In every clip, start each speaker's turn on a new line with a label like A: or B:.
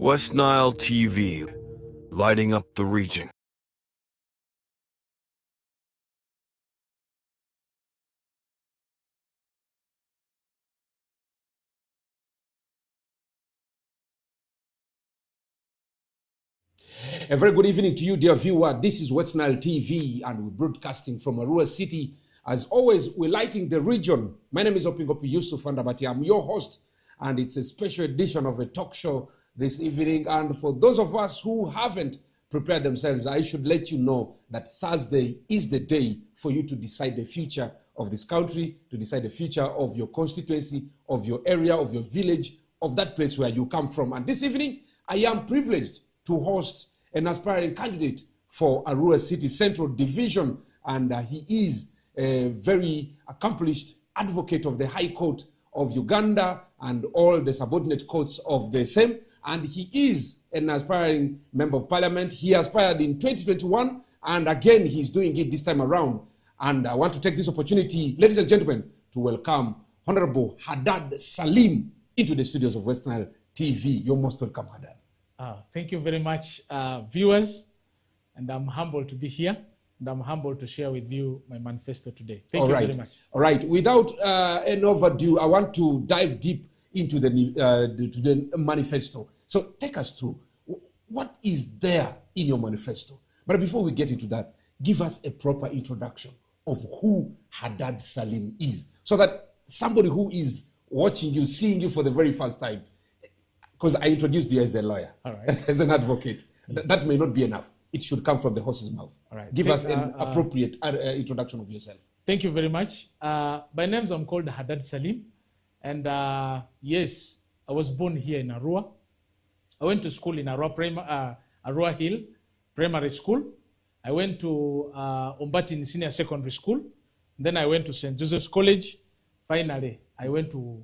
A: West Nile TV, lighting up the region.
B: A very good evening to you, dear viewer. This is West Nile TV, and we're broadcasting from ARUA City. As always, we're lighting the region. My name is Opingopi Yusuf Andabati. I'm your host, and it's a special edition of a talk show this evening. And for those of us who haven't prepared themselves, I should let you know that Thursday is the day for you to decide the future of this country, to decide the future of your constituency, of your area, of your village, of that place where you come from. And this evening, I am privileged to host an aspiring candidate for ARUA City Central Division, and he is a very accomplished advocate of the High Court of Uganda and all the subordinate courts of the same, and he is an aspiring member of parliament. He aspired in 2021, and again he's doing it this time around. And I want to take this opportunity, ladies and gentlemen, to welcome Honorable HADAD SALIM into the studios of West Nile TV. You're most welcome, HADAD.
C: Thank you very much, viewers, and I'm humbled to be here, and I'm humbled to share with you my manifesto today. Thank you very much.
B: All right. Without any overdue, I want to dive deep into the manifesto. So take us through. What is there in your manifesto? But before we get into that, give us a proper introduction of who HADAD SALIM is, so that somebody who is watching you, seeing you for the very first time, because I introduced you as a lawyer, all right, as an advocate. Yes. That may not be enough. It should come from the horse's mouth. All right. Give us an appropriate introduction of yourself.
C: Thank you very much. By names, I'm called HADAD SALIM. And yes, I was born here in ARUA. I went to school in ARUA Hill Primary School. I went to Ombatin Senior Secondary School. Then I went to St. Joseph's College. Finally, I went to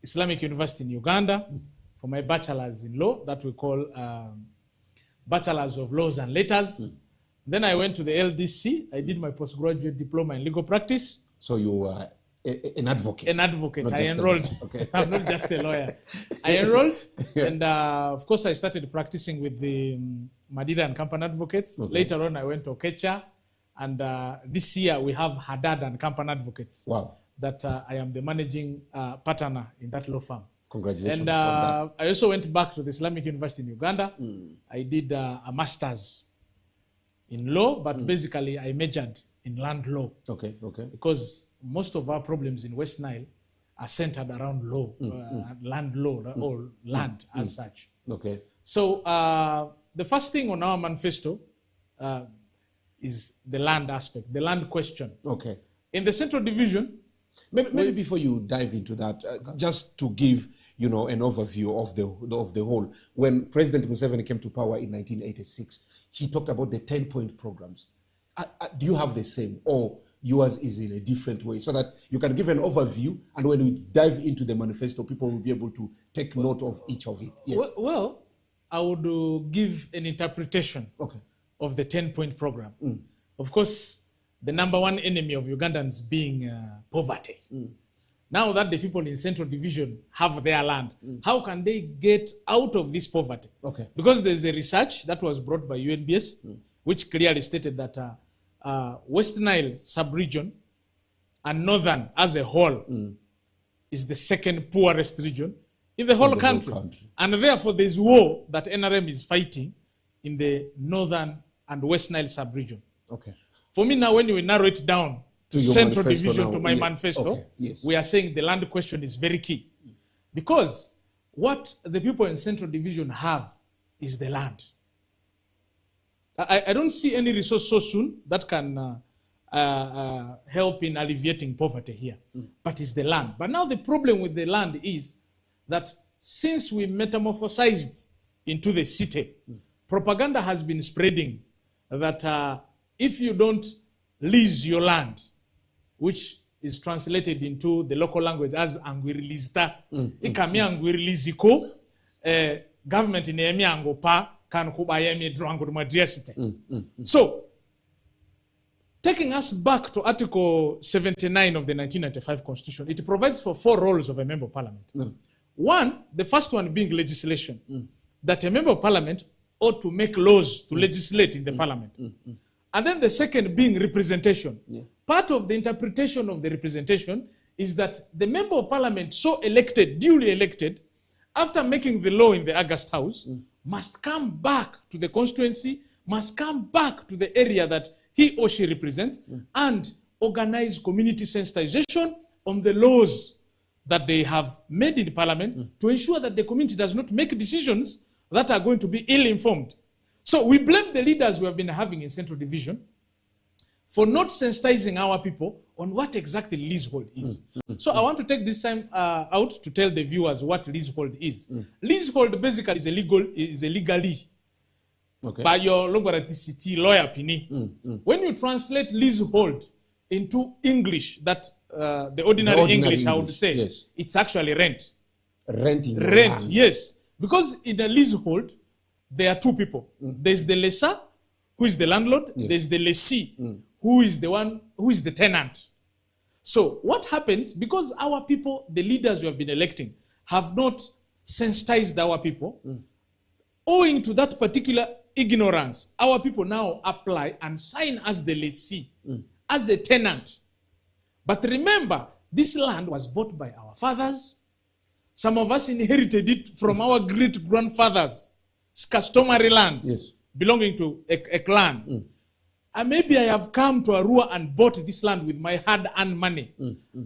C: Islamic University in Uganda for my bachelor's in law, that we call Bachelor's of Laws and Letters. Then I went to the LDC. I did my postgraduate diploma in legal practice.
B: So you were an advocate?
C: An advocate. I enrolled. Okay. I'm not just a lawyer. I enrolled. Yeah. And of course, I started practicing with the Madira and Company Advocates. Okay. Later on, I went to Okecha. And this year, we have HADAD and Company Advocates.
B: Wow.
C: That I am the managing partner in that law firm.
B: Congratulations
C: and,
B: on that.
C: I also went back to the Islamic University in Uganda. I did a master's in law, but basically I majored in land law.
B: Okay, okay.
C: Because most of our problems in West Nile are centered around law, land law, or land as such.
B: Okay.
C: So the first thing on our manifesto is the land aspect, the land question.
B: Okay.
C: In the Central Division,
B: Maybe before you dive into that, just to give an overview of the whole. When President Museveni came to power in 1986, he talked about the 10-point programs. Do you have the same, or yours is in a different way, so that you can give an overview, and when we dive into the manifesto, people will be able to take note of each of it? Yes.
C: Well, I would give an interpretation of the 10-point program. Of course, the number one enemy of Ugandans being poverty. Now that the people in Central Division have their land, how can they get out of this poverty?
B: Okay.
C: Because there's a research that was brought by UNBS, which clearly stated that West Nile sub-region and Northern as a whole is the second poorest region in the whole country. And therefore there's war that NRM is fighting in the Northern and West Nile sub-region.
B: Okay.
C: For me now, when you narrow it down to Central Division,
B: now,
C: to my manifesto,
B: yes,
C: we are saying the land question is very key. Because what the people in Central Division have is the land. I don't see any resource so soon that can help in alleviating poverty here. But it's the land. But now the problem with the land is that since we metamorphosized into the city, propaganda has been spreading that if you don't lease your land, which is translated into the local language as Angwirilizita, ikami Angwiriliziko, government in Emiango pa kan kubayemi drango madriasite. So, taking us back to Article 79 of the 1995 Constitution, it provides for 4 roles of a member of parliament. One, the first one being legislation. that a member of parliament ought to make laws to legislate in the parliament. And then the second being representation. Part of the interpretation of the representation is that the member of parliament so elected, duly elected, after making the law in the August House, must come back to the constituency, must come back to the area that he or she represents, and organize community sensitization on the laws that they have made in parliament to ensure that the community does not make decisions that are going to be ill-informed. So we blame the leaders we have been having in Central Division for not sensitizing our people on what exactly leasehold is. So I want to take this time out to tell the viewers what leasehold is. Leasehold basically is a legally by your lawyer opinion. When you translate leasehold into English, that the ordinary English, I would say, it's actually rent.
B: Renting.
C: Rent, yes. Because in a leasehold, there are two people. There's the lessor, who is the landlord. There's the lessee, who is the tenant. So what happens, because our people, the leaders we have been electing, have not sensitized our people, owing to that particular ignorance, our people now apply and sign as the lessee, as a tenant. But remember, this land was bought by our fathers. Some of us inherited it from our great-grandfathers. It's customary land belonging to a clan. And maybe I have come to Arua and bought this land with my hard-earned money.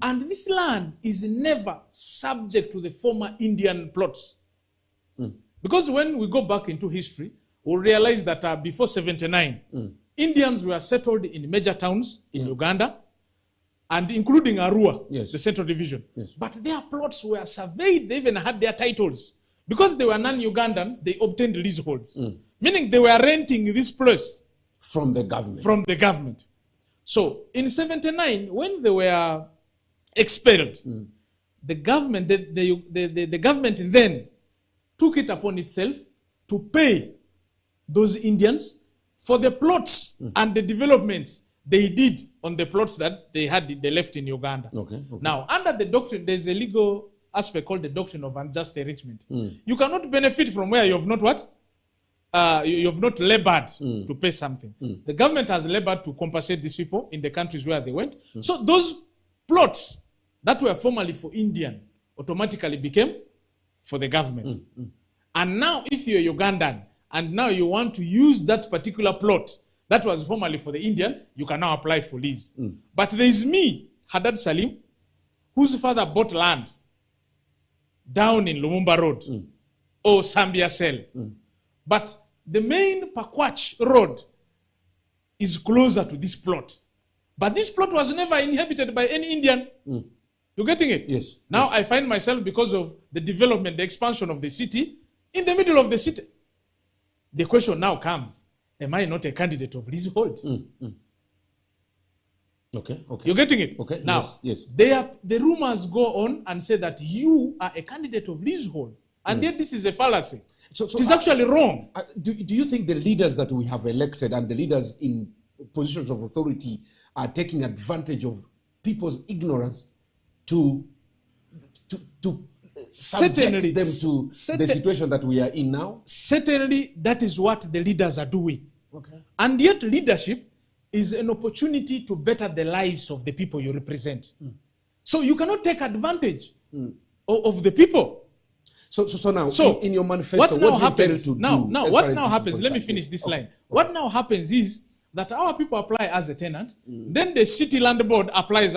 C: And this land is never subject to the former Indian plots. Because when we go back into history, we'll realize that before 79, Indians were settled in major towns in Uganda, and including Arua, the Central Division. But their plots were surveyed, they even had their titles. Because they were non-Ugandans, they obtained leaseholds. Meaning they were renting this place.
B: From the government.
C: From the government. So in 79, when they were expelled, the government, the government then took it upon itself to pay those Indians for the plots and the developments they did on the plots that they left in Uganda. Now, under the doctrine, there's a legal aspect called the doctrine of unjust enrichment. You cannot benefit from where you have not what? You have not labored to pay something. The government has labored to compensate these people in the countries where they went. So those plots that were formerly for Indian automatically became for the government. And now if you're Ugandan and now you want to use that particular plot that was formerly for the Indian, you can now apply for lease. But there is me, HADAD Salim, whose father bought land down in Lumumba Road or Sambia Cell. But the main Pakwach Road is closer to this plot. But this plot was never inhabited by any Indian. You getting it?
B: Yes.
C: Now I find myself, because of the development, the expansion of the city, in the middle of the city. The question now comes, am I not a candidate of leasehold? You're getting it? Now, the rumors go on and say that you are a candidate of leasehold. And yet this is a fallacy. So it is actually wrong.
B: Do you think the leaders that we have elected and the leaders in positions of authority are taking advantage of people's ignorance to subject them to the situation that we are in now?
C: Certainly, that is what the leaders are doing. And yet leadership is an opportunity to better the lives of the people you represent. So you cannot take advantage of the people.
B: So now, in your manifesto,
C: what now
B: happens?
C: What now happens? Let me finish this line. What now happens is that our people apply as a tenant, then the city land board applies,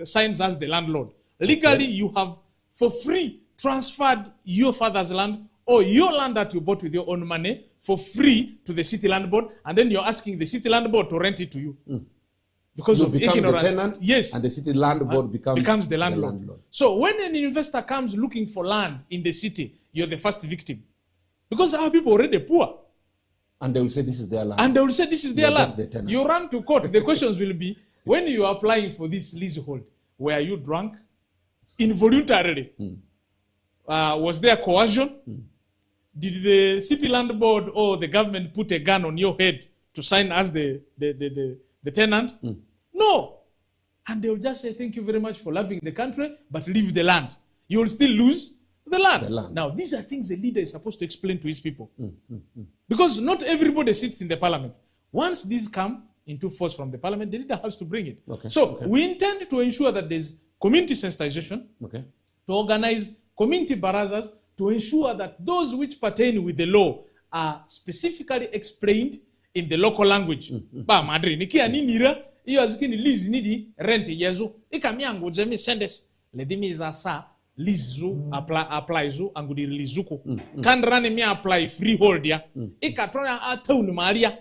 C: signs as the landlord. Legally, you have for free transferred your father's land or your land that you bought with your own money for free to the city land board, and then you're asking the city land board to rent it to you. Because of ignorance.
B: The tenant, and the city land board becomes
C: the landlord. So when an investor comes looking for land in the city, you're the first victim. Because our people are already poor.
B: And they will say this is their land.
C: You run to court. The questions will be, when you are applying for this leasehold, were you drunk? Involuntarily? Was there coercion? Did the city land board or the government put a gun on your head to sign as the tenant? No. And they will just say, thank you very much for loving the country, but leave the land. You will still lose The land.
B: The land.
C: Now, these are things the leader is supposed to explain to his people. Because not everybody sits in the parliament. Once these come into force from the parliament, the leader has to bring it. We intend to ensure that there's community sensitization, to organize community barazas, to ensure that those which pertain with the law are specifically explained in the local language. Ba madri nikia ni mira iyo azikini lease nidi rent yezu ikamiangu jemi sendes ledimi za sa lease apply zu angudi release ko kandrani mi apply freehold ya ikatona atawuni maria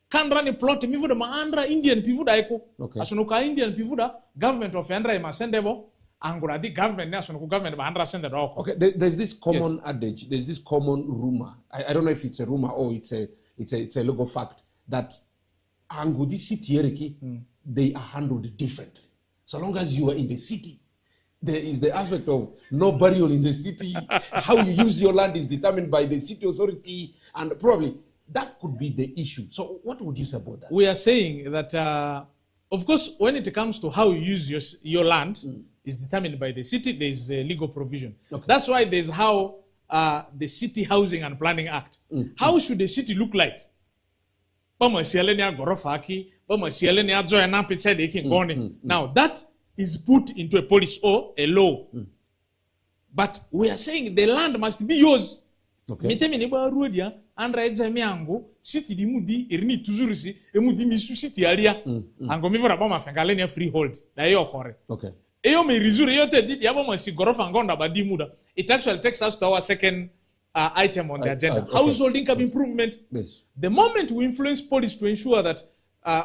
C: kandrani plot mivuda maandra Indian pivuda eko asunuka Indian pivuda government of Andra masendebo angura di government national government ba Andra sende doko.
B: Okay, there's this common adage, there's this common rumor. I don't know if it's a rumor or it's a legal fact that angudi city eriki they are handled differently. So long as you are in the city, there is the aspect of no burial in the city. How you use your land is determined by the city authority, and probably that could be the issue. So what would you say about that?
C: We are saying that, of course, when it comes to how you use your land, is determined by the city. There is a legal provision. That's why there's how the City Housing and Planning Act. How should the city look like? Now that is put into a policy or a law. But we are saying the land must be yours. Andra ejami ango city di mudi irini tuzurisi emudi misu city area ango mivora bama fengale ne freehold na yo kore. Eyo me rizuri yote di yabo masi gorofa ngonda badi muda. It actually takes us to our second item on the agenda. Household income improvement.
B: Yes.
C: The moment we influence police to ensure that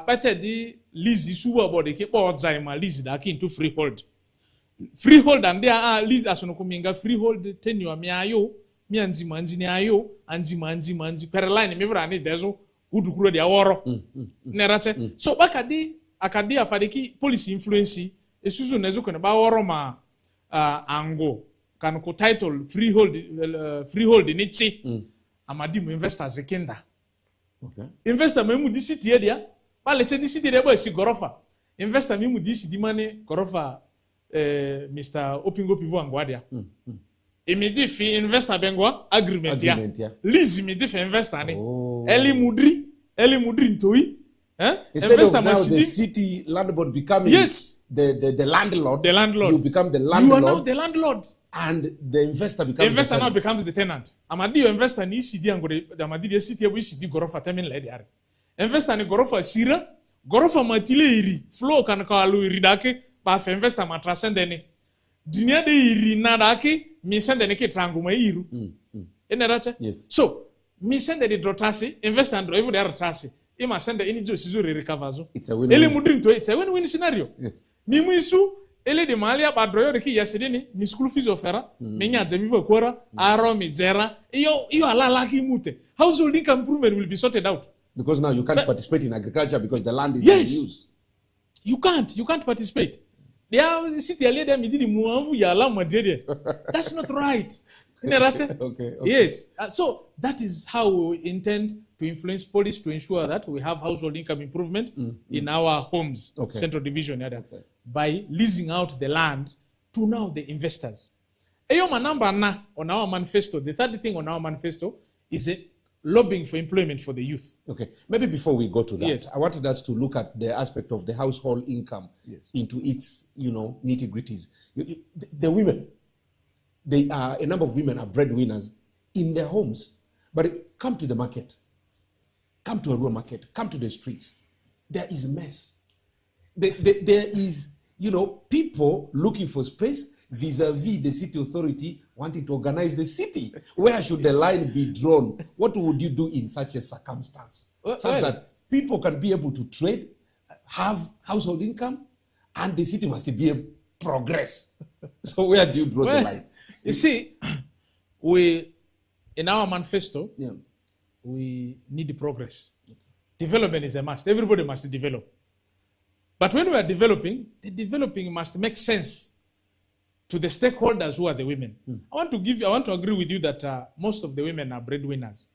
C: better the lease issue about the kepo zaima lease da into freehold. Freehold and there are lease asunokuminga freehold tenure miayo mianzi manjini ayo anji per line mivra ni dezo udukuro dia woro nerache so bakadi akadi afadiki policy influence esuzu nezo kone ba woro ma ango kan ko title freehold ni chi amadi mu investors ekenda investor memu di city dia pale che di city dia ba si gorofa investor memu di city mane gorofa Mr. Opingo Pivo Angwadia imidi fi investor bengwa agreement ya lease imidi fi investor ni eli mudri ntoi
B: instead of now the city landlord becoming the landlord you become the landlord.
C: You are now the landlord
B: and the investor becomes
C: now becomes the tenant. Amadi investor ni city angode amadi the city we city gorofa temin le diare investor ni gorofa sira gorofa matile iri flow kan ka alu iri dake ba fa investor matrasende ni dunia de iri na dake mi sende ne ke tranguma iru eneracha so mi sende de drotasi investor and even there trasi ima sende ini jo sizuri recoverzo
B: it's a win
C: ele mudrin to it's a win scenario ni muisu ele de malia ba droyo de ki yasidini mi school fees ofera menya jamivo kwora aro mi jera iyo alala ki mute household income improvement will be sorted out
B: because now you can't participate in agriculture because the land is in use.
C: You can't participate. They city earlier midini muanvu ya alama dede. That's not right.
B: Okay.
C: Yes. So that is how we intend to influence police to ensure that we have household income improvement in our homes, central division, by leasing out the land to now the investors. Eyo number na on our manifesto. The third thing on our manifesto is lobbying for employment for the youth.
B: Okay. Maybe before we go to that, I wanted us to look at the aspect of the household income into its, nitty-gritties. The women, a number of women are breadwinners in their homes. But come to the market, come to a rural market, come to the streets. There is a mess. There is, people looking for space vis-a-vis the city authority wanting to organize the city. Where should the line be drawn? What would you do in such a circumstance? Such that people can be able to trade, have household income, and the city must be a progress. So where do you draw the line?
C: You see, in our manifesto, we need progress. Development is a must. Everybody must develop. But when we are developing, the developing must make sense to the stakeholders who are the women. I want to agree with you that most of the women are breadwinners.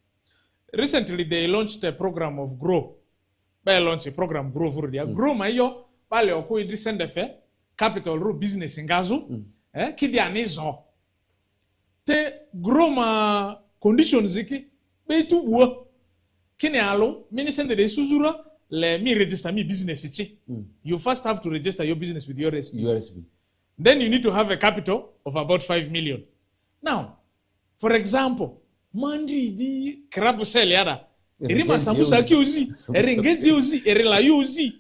C: Recently, they launched a program of Grow. They launched a program Grow for the Grow mayo pale oko idrisende fe capital ro business ngazo kidi anizo. te groma conditions iki be tu wo kini alo mini sende de suzura le mi register mi business ichi. You first have to register your business with your URSB. Then you need to have a capital of about 5 million. Now, for example, mandri di krabu sel yada. Erima samusa ki ozi, erengeji ozi, erela ozi.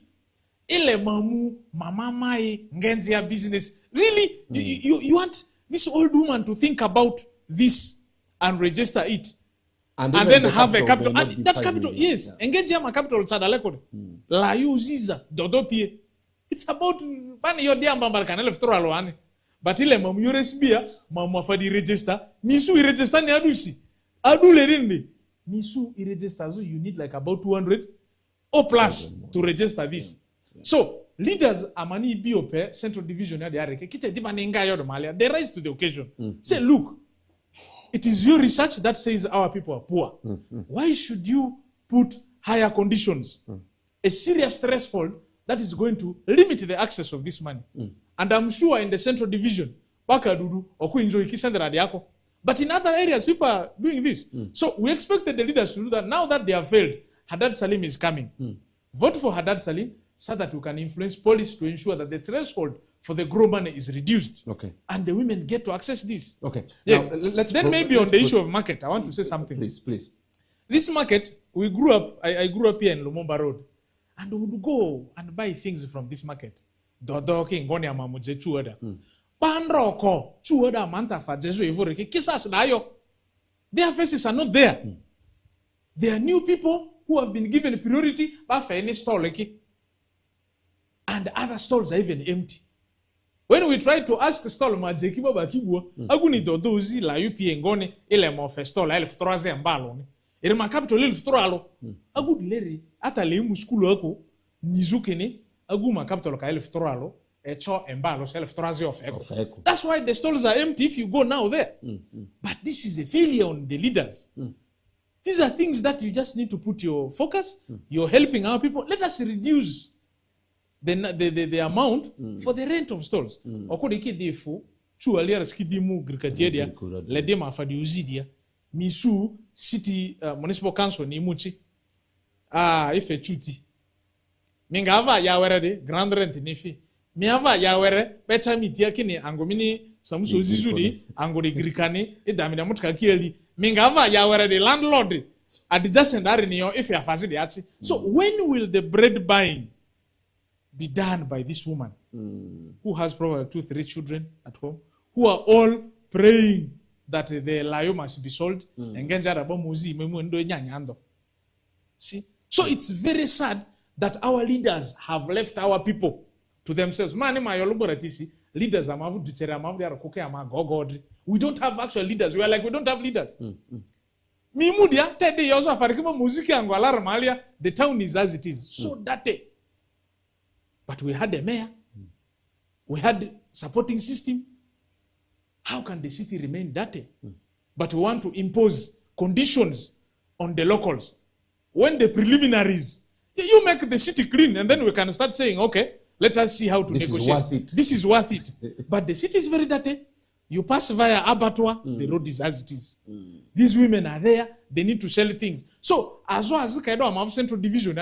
C: Ile mamu, mama mai, ngenji business. Really, you want this old woman to think about this and register it. And then have a capital. And that capital, yes. Engage my capital sadalekode. La uziza dodopie. It's about bani yodi ambamba kanele ftoro aloane. But ile mamu yoresbia, mamu afadi register. Misu register ni adusi. Adule rindi. Misu register, so you need like about 200 or plus to register this. So leaders amani biope central division ya diareke kite di maninga yodo malia. They rise to the occasion. Say, look. It is your research that says our people are poor. Why should you put higher conditions? A serious threshold that is going to limit the access of this money. And I'm sure in the central division, but in other areas, people are doing this. So we expected the leaders to do that. Now that they have failed, HADAD SALIM is coming. Vote for HADAD SALIM so that we can influence policy to ensure that the threshold for the grow money is reduced. Okay. And the women get to access this. Okay. Yes. Now, then maybe on the issue of market, I want to say something.
B: Please.
C: This market, we grew up, I grew up here in Lumumba Road. And we would go and buy things from this market. Dodoki ngoni amamuje chuoda. Panroko chuoda manta fa Jesu evoreke kisas dayo. Their faces are not there. There are new people who have been given priority by any stall. And other stalls are even empty. When we try to ask stall majeki baba kibwa, aguni dodozi la UPA ngoni ile mo fe stall 1300 mbalo ni. Ere ma capital 1300. Agu leri ata le mu school ako nizukene agu ma capital ka 1300 echo mbalo 1300 of echo. That's why the stalls are empty if you go now there. But this is a failure on the leaders. These are things that you just need to put your focus. You're helping our people. Let us reduce the amount for the rent of stalls. Okodiki defo chu aliara skidimu grikatiedia le dema fadi uzidia misu city municipal council ni muchi ife chuti mingava ya were de grand rent ni fi miava ya were becha mitia kini angomini samuso zizudi angori grikani edamina mutka kieli mingava ya were de landlord adjacent are ni yo ife afasi de achi. So when will the bread buying be done by this woman who has probably 2-3 children at home, who are all praying that the layo must be sold? See? So it's very sad that our leaders have left our people to themselves. Leaders we don't have actual leaders. We are like, we don't have leaders. The town is as it is. So dirty. But we had a mayor. We had supporting system. How can the city remain dirty? But we want to impose conditions on the locals. When the preliminaries, you make the city clean, and then we can start saying, okay, let us see how to negotiate. This is worth it. But the city is very dirty. You pass via abattoir, the road is as it is. These women are there. They need to sell things. So, as well as the central division,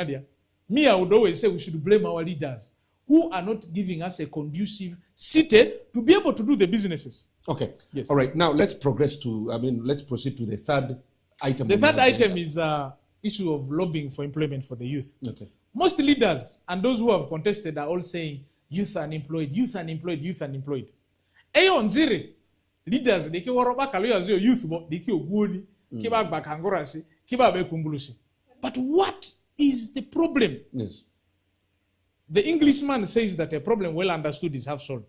C: me, I would always say we should blame our leaders who are not giving us a conducive city to be able to do the businesses. Okay. Yes. All right. Now let's proceed to the third item. The third item is issue of lobbying for employment for the youth. Okay. Most leaders and those who have contested are all saying youth unemployed, youth unemployed, youth unemployed. Eyo nzire leaders deki woroba kaloya zio youth bo deki ogwoni kiba bakangorasi kiba bekumbulusi. But what is the problem? Yes. The Englishman says that a problem well understood is half solved.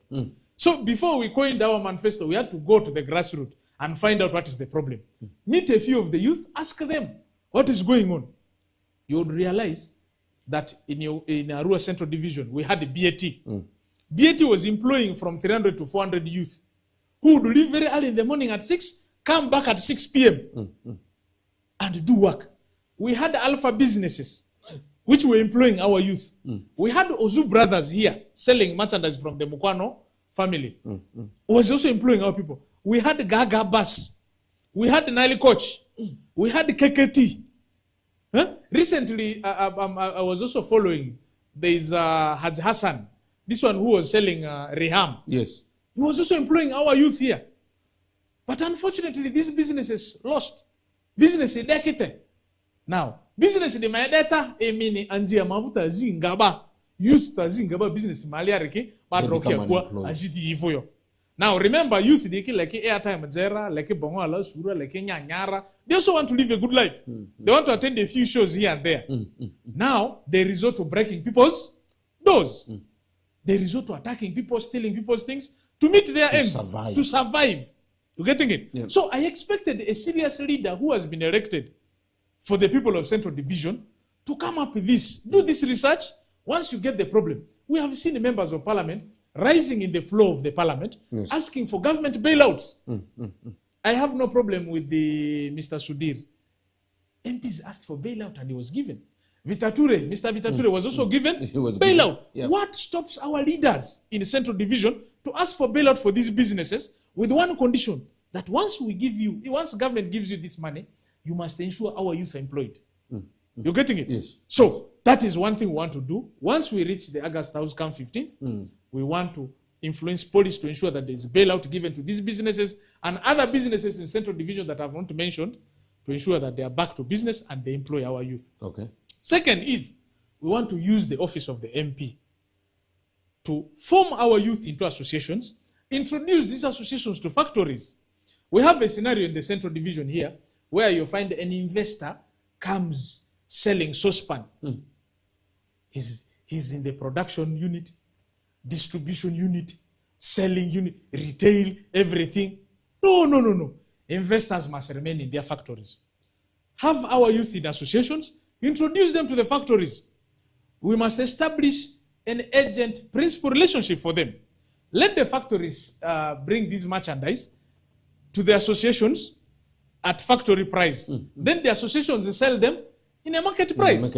C: So before we coined our manifesto, we had to go to the grassroots and find out what is the problem. Meet a few of the youth, ask them what is going on. You would realize that in ARUA Central Division, we had a BAT. BAT was employing from 300 to 400 youth who would leave very early in the morning at 6, come back at 6 p.m. And do work. We had alpha businesses which were employing our youth. We had Ozu brothers here selling merchandise from the Mukwano family. Was also employing our people. We had Gaga Bus. We had Nile Coach. We had KKT. Huh? Recently, I was also following. There is Haj Hassan. This one who was selling Reham.
B: Yes.
C: He was also employing our youth here. But unfortunately, these businesses lost. Business in Dekete. Now, business in the Maedeta, Emini, Anjia Mavuta Zingaba, youth Zingaba business Maliariki, but Rokia, Aziti Ivoyo. Now, remember, youth, they like airtime, Jera, like Bongola, Sura, like Nyara. They also want to live a good life. They want to attend a few shows here and there. Now, they resort to breaking people's doors. They resort to attacking people, stealing people's things to meet their ends, to survive. You getting it? Yeah. So I expected a serious leader who has been elected for the people of Central Division to come up with this, do this research. Once you get the problem, we have seen the members of parliament rising in the floor of the parliament, asking for government bailouts. I have no problem with the Mr. Sudir. MPs asked for bailout and he was given. Mr. Vitature was also given bailout. Yeah. What stops our leaders in the Central Division to ask for bailout for these businesses with one condition, that once government gives you this money, you must ensure our youth are employed. You're getting it?
B: Yes.
C: So that is one thing we want to do. Once we reach the August House come 15th, we want to influence police to ensure that there's bailout given to these businesses and other businesses in Central Division that I've not mentioned, to ensure that they are back to business and they employ our youth.
B: Okay.
C: Second is, we want to use the office of the MP to form our youth into associations, introduce these associations to factories. We have a scenario in the Central Division here where you find an investor comes selling saucepan. He's in the production unit, distribution unit, selling unit, retail, everything. No. Investors must remain in their factories. Have our youth in associations, introduce them to the factories. We must establish an agent-principal relationship for them. Let the factories bring this merchandise to the associations at factory price. Then the associations sell them in a market price.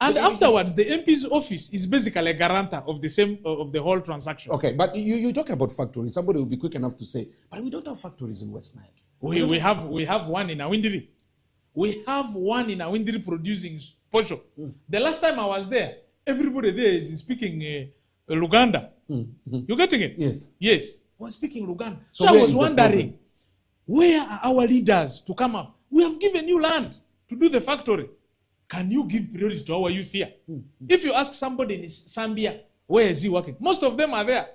C: And afterwards, the MP's office is basically a guarantor of the whole transaction.
B: Okay, but you talk about factories. Somebody will be quick enough to say, but we don't have factories in West Nile.
C: We have one in Awindiri. We have one in Awindiri producing posho. The last time I was there, everybody there is speaking Luganda. You getting it?
B: Yes.
C: Yes. Was speaking Luganda. So I was wondering, where are our leaders to come up? We have given you land to do the factory. Can you give priority to our youth here? If you ask somebody in Zambia, where is he working? Most of them are there,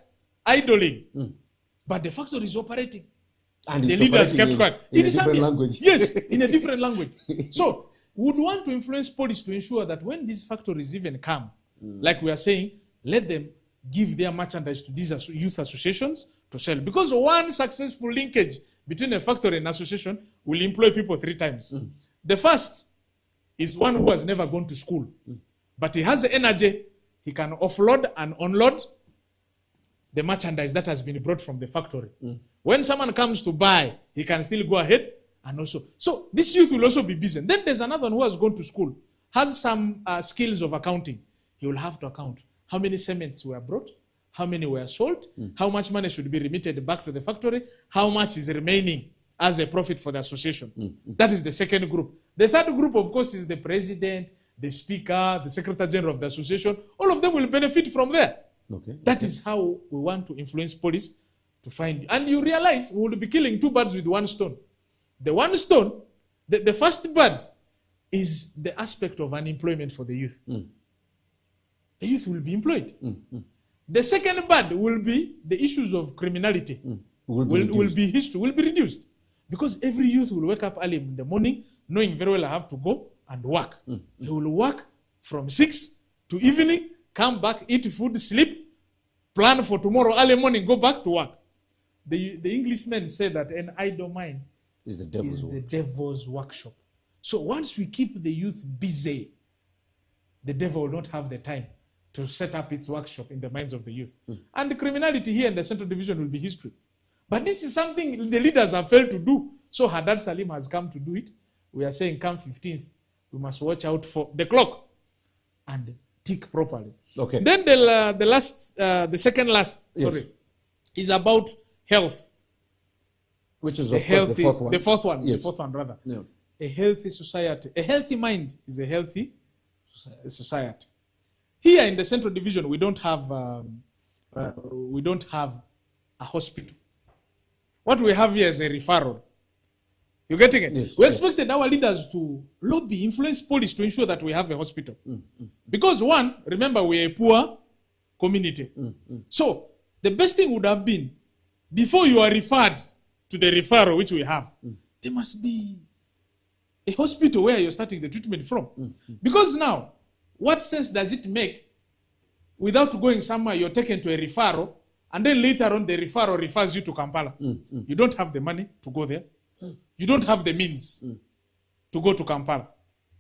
C: idling. But the factory is operating.
B: And
C: the leaders kept quiet.
B: In a different language.
C: Yes, in a different language. So, we would want to influence police to ensure that when these factories even come, like we are saying, let them give their merchandise to these youth associations to sell. Because one successful linkage between a factory and association will employ people 3 times. The first is one who has never gone to school, but he has the energy, he can offload and unload the merchandise that has been brought from the factory. When someone comes to buy, he can still go ahead and also. So this youth will also be busy. Then there's another one who has gone to school, has some skills of accounting. He will have to account how many cements were brought, how many were sold, how much money should be remitted back to the factory, how much is remaining as a profit for the association. That is the second group. The third group, of course, is the president, the speaker, the secretary general of the association. All of them will benefit from there. That is how we want to influence police to find. And you realize we will be killing 2 birds with 1 stone. The 1 stone, the first bird is the aspect of unemployment for the youth. The youth will be employed. The second bird will be the issues of criminality. Will be reduced. Because every youth will wake up early in the morning knowing very well I have to go and work. He will work from 6 to evening, come back, eat food, sleep, plan for tomorrow early morning, go back to work. The Englishmen say that an idle mind
B: is the devil's
C: workshop. So once we keep the youth busy, the devil will not have the time to set up its workshop in the minds of the youth. And the criminality here in the Central Division will be history. But this is something the leaders have failed to do. So HADAD SALIM has come to do it. We are saying come 15th, we must watch out for the clock and tick properly.
B: Okay.
C: Then the second last, is about health.
B: Which is,
C: a
B: of course,
C: healthy,
B: the fourth one.
C: The fourth one,
B: Yes.
C: the fourth one rather.
B: Yeah.
C: A healthy society. A healthy mind is a healthy society. Here in the Central Division, we don't have a hospital. What we have here is a referral. You getting it?
B: Yes,
C: We
B: yes.
C: expected our leaders to lobby, influence police to ensure that we have a hospital. Because one, remember, we're a poor community. So the best thing would have been, before you are referred to the referral which we have, there must be a hospital where you're starting the treatment from. Because now, what sense does it make without going somewhere, you're taken to a referral, and then later on the referral refers you to Kampala? You don't have the money to go there. You don't have the means to go to Kampala.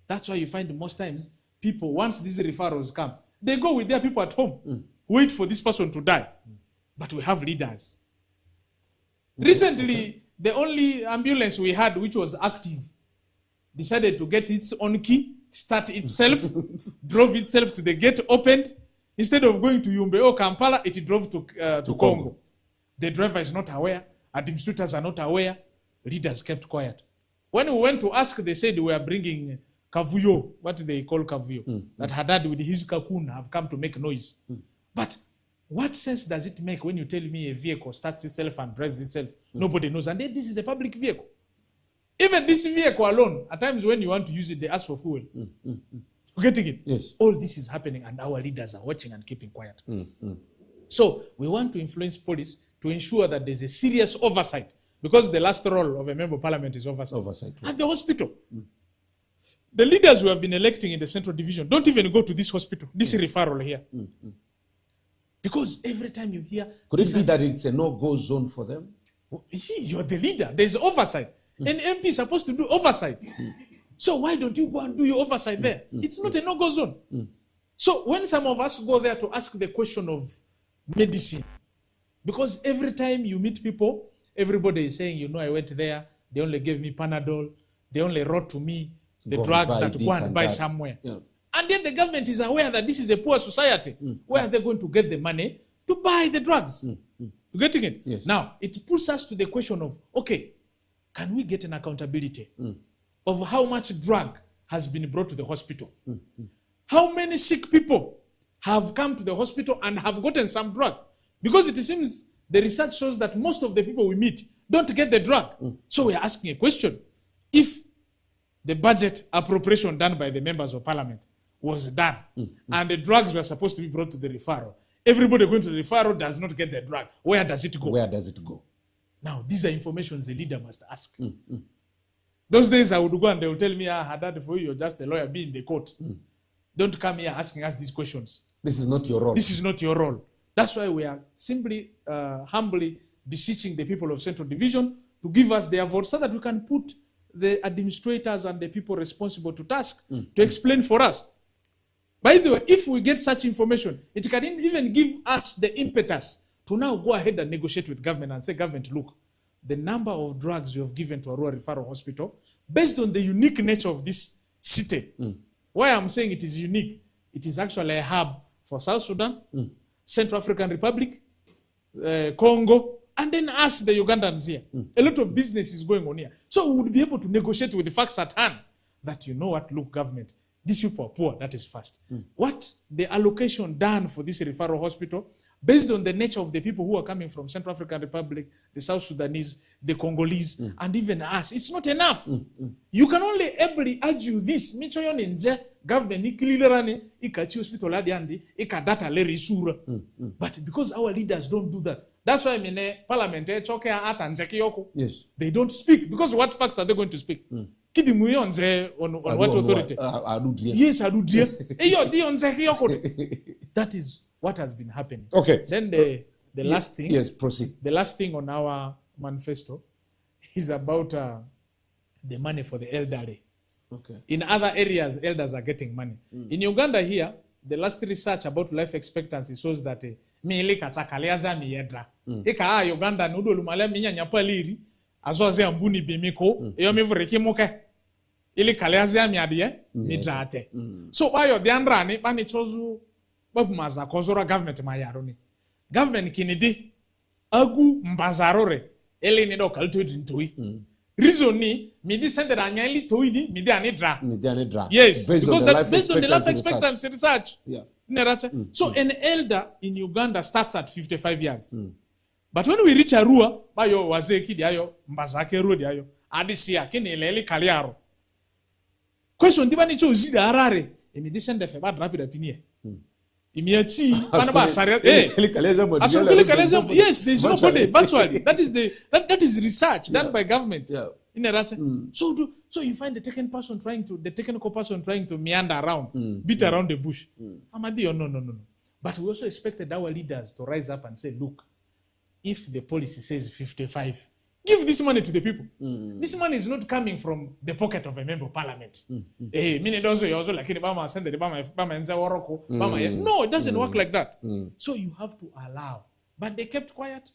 C: That's why you find most times people, once these referrals come, they go with their people at home, wait for this person to die. But we have leaders. Recently, the only ambulance we had which was active decided to get its own key, start itself, drove itself to the gate, opened. Instead of going to Yumbe or Kampala, it drove to Congo. The driver is not aware. Administrators are not aware. Leaders kept quiet. When we went to ask, they said we are bringing Kavuyo, what they call Kavuyo, that HADAD with his cocoon have come to make noise. But what sense does it make when you tell me a vehicle starts itself and drives itself? Nobody knows. And then this is a public vehicle. Even this vehicle alone, at times when you want to use it, they ask for fuel. You getting it?
B: Yes.
C: All this is happening and our leaders are watching and keeping quiet. So we want to influence police to ensure that there's a serious oversight, because the last role of a member of parliament is oversight. At the hospital. The leaders who have been electing in the Central Division don't even go to this hospital, this referral here. Because every time you hear...
B: Could it be that it's a no-go zone for them?
C: You're the leader. There's oversight. An MP is supposed to do oversight. So why don't you go and do your oversight there? It's not a no-go zone. So when some of us go there to ask the question of medicine, because every time you meet people, everybody is saying, you know, I went there, they only gave me Panadol, they only wrote to me the drugs that go and buy somewhere. Yeah. And then the government is aware that this is a poor society. Where are they going to get the money to buy the drugs? You getting it?
B: Yes.
C: Now, it puts us to the question of, okay, can we get an accountability of how much drug has been brought to the hospital? How many sick people have come to the hospital and have gotten some drug? Because it seems the research shows that most of the people we meet don't get the drug. So we are asking a question. If the budget appropriation done by the members of parliament was done and the drugs were supposed to be brought to the referral, everybody going to the referral does not get the drug. Where does it go?
B: Where does it go?
C: Now, these are informations the leader must ask. Those days I would go and they will tell me, HADAD, for you, you're just a lawyer, be in the court. Don't come here asking us these questions.
B: This is not your role.
C: This is not your role. That's why we are simply, humbly beseeching the people of Central Division to give us their vote so that we can put the administrators and the people responsible to task to explain for us. By the way, if we get such information, it can even give us the impetus to now go ahead and negotiate with government and say, government, look, the number of drugs you have given to Arua Referral Hospital, based on the unique nature of this city, why I'm saying it is unique, it is actually a hub for South Sudan, Central African Republic, Congo, and then us, the Ugandans here. A lot of business is going on here. So we would be able to negotiate with the facts at hand that, you know what, look, government, these people are poor, that is first. What the allocation done for this referral hospital, based on the nature of the people who are coming from Central African Republic, the South Sudanese, the Congolese, and even us, it's not enough. You can only ably argue this. Government hospital data but because our leaders don't do that, that's why parliament
B: Yes.
C: they don't speak. Because what facts are they going to speak? On what authority? Yes, that is what has been happening.
B: Okay.
C: Then the last thing.
B: Yes, proceed.
C: The last thing on our manifesto is about the money for the elderly.
B: Okay.
C: In other areas, elders are getting money. In Uganda here, the last research about life expectancy shows that Uganda nudolumale minya nyapaliri azoaze ambuni bimiko eyomivureki muke ili kaleaze miadie midrate. So ayo diandrani bani chozu babumaza kozora government mayaroni. Government kinidi agu mbazarore ele ni do kalto din toy reason ni me di send that anyali toy di me di ani dra yes based on the life expectancy research.
B: Yeah.
C: So an elder in Uganda starts at 55 years. But when we reach Arua, bayo wazeki diayo, mbazake road diayo, adisia kini lele kaliaro. Question diba ni cho zida harare, emi descend the feba rapid opinion. Imiachi, panaba saria. Yes, there is nobody virtually. That is research done by government.
B: Yeah.
C: So you find the technical person trying to meander around, beat around the bush. Amadi, no. But we also expected our leaders to rise up and say, look, if the policy says 55, give this money to the people. This money is not coming from the pocket of a member of parliament. No, it doesn't work like that. So you have to allow. But they kept quiet.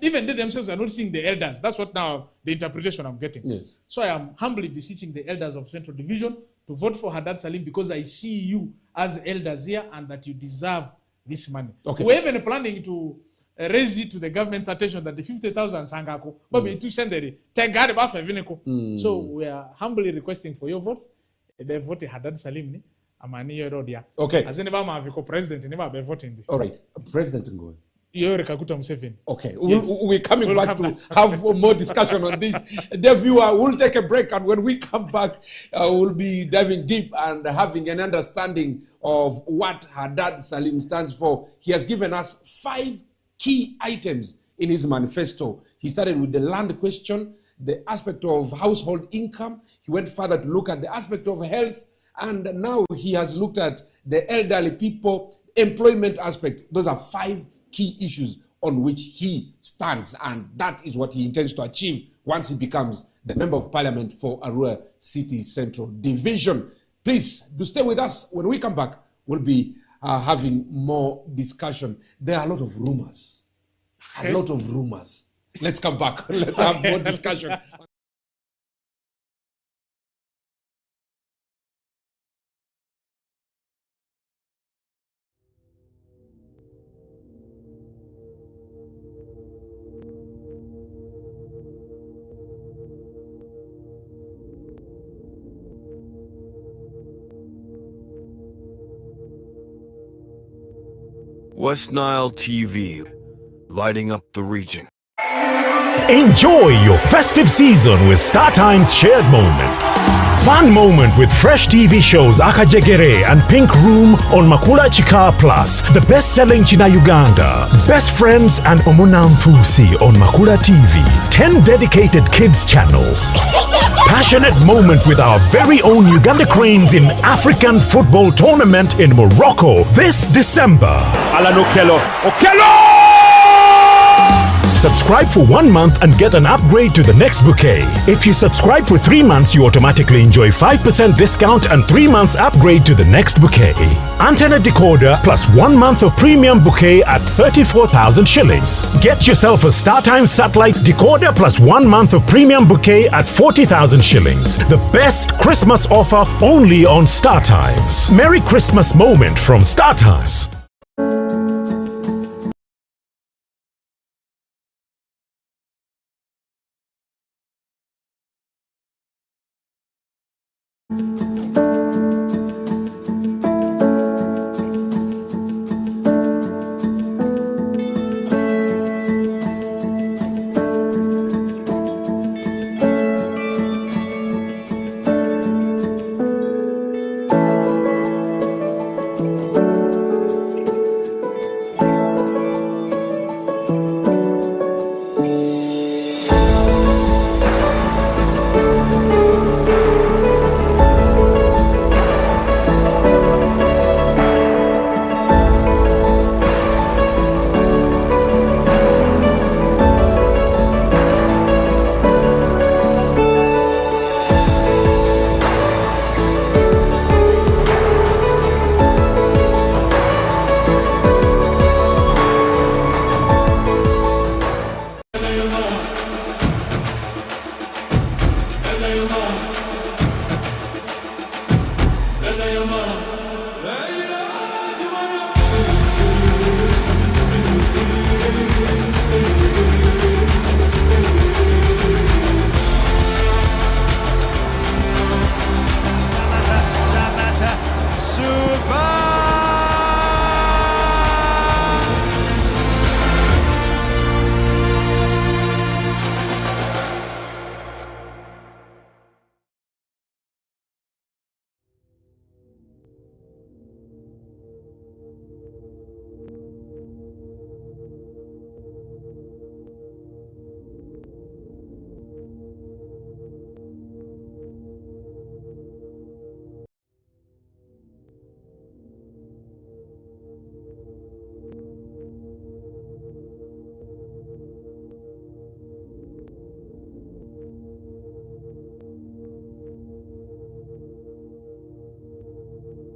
C: Even they themselves are not seeing the elders. That's what now the interpretation I'm getting.
B: Yes.
C: So I am humbly beseeching the elders of Central Division to vote for HADAD Salim because I see you as elders here and that you deserve this money.
B: Okay.
C: We're even planning to raise it to the government's attention that the 50,000 sangako, but we to send it. So we are humbly requesting for your votes. They vote HADAD Salim.
B: Okay.
C: As never have president, never be voting this.
B: All right, President Ngoe.
C: Okay,
B: we're coming back to have more discussion on this. Dear viewer, we'll take a break, and when we come back, we'll be diving deep and having an understanding of what HADAD Salim stands for. He has given us 5 key items in his manifesto. He started with the land question, the aspect of household income. He went further to look at the aspect of health, and now he has looked at the elderly people, employment aspect. Those are 5 key issues on which he stands, and that is what he intends to achieve once he becomes the member of parliament for Arua City Central Division. Please do stay with us. When we come back, we'll be having more discussion. There are a lot of rumors. Let's come back. Let's have more discussion.
A: West Nile TV, lighting up the region.
D: Enjoy your festive season with StarTime's Shared Moment. Fun moment with fresh TV shows Akajegere and Pink Room on Makula Chika Plus, the best-selling China Uganda, Best Friends and Omunamfusi on Makula TV, 10 dedicated kids channels. Passionate moment with our very own Uganda Cranes in African Football Tournament in Morocco this December.
E: Alan Okello!
D: Subscribe for 1 month and get an upgrade to the next bouquet. If you subscribe for 3 months, you automatically enjoy 5% discount and 3 months upgrade to the next bouquet. Antenna decoder plus 1 month of premium bouquet at 34,000 shillings. Get yourself a StarTimes satellite decoder plus 1 month of premium bouquet at 40,000 shillings. The best Christmas offer only on StarTimes. Merry Christmas moment from StarTimes.